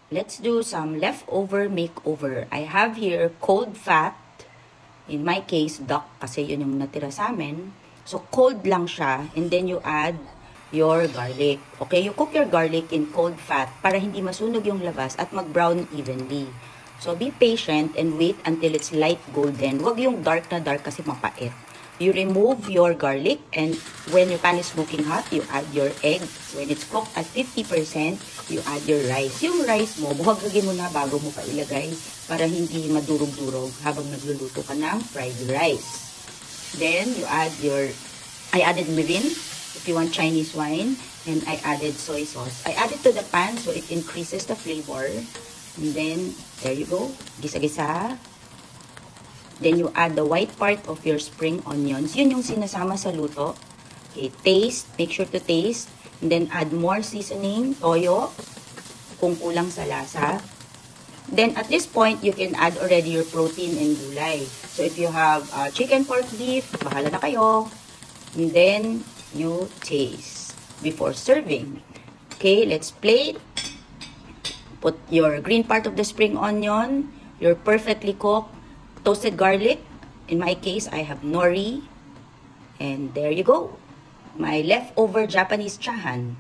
let's do some leftover makeover. I have here cold fat. In my case, duck kasi yun yung natira sa amin. So, cold lang siya. And then you add your garlic. Okay, you cook your garlic in cold fat para hindi masunog yung labas at mag-brown evenly. So, be patient and wait until it's light golden. Huwag yung dark na dark kasi mapait. You remove your garlic, and when your pan is smoking hot, you add your egg. When it's cooked at 50%, you add your rice. Yung rice mo, buhagagin mo na bago mo pa ilagay para hindi madurog-durog habang nagluluto ka ng fried rice. Then, you add I added mirin, if you want Chinese wine, and I added soy sauce. I added to the pan so it increases the flavor. And then, there you go. Gisa-gisa. Then, you add the white part of your spring onions. Yun yung sinasama sa luto. Okay, taste. Make sure to taste. And then, add more seasoning, toyo, kung kulang sa lasa. Then, at this point, you can add already your protein and gulay. So, if you have chicken, pork, beef, bahala na kayo. And then, you taste before serving. Okay, let's plate. Put your green part of the spring onion, your perfectly cooked toasted garlic. In my case, I have nori. And there you go. My leftover Japanese chahan.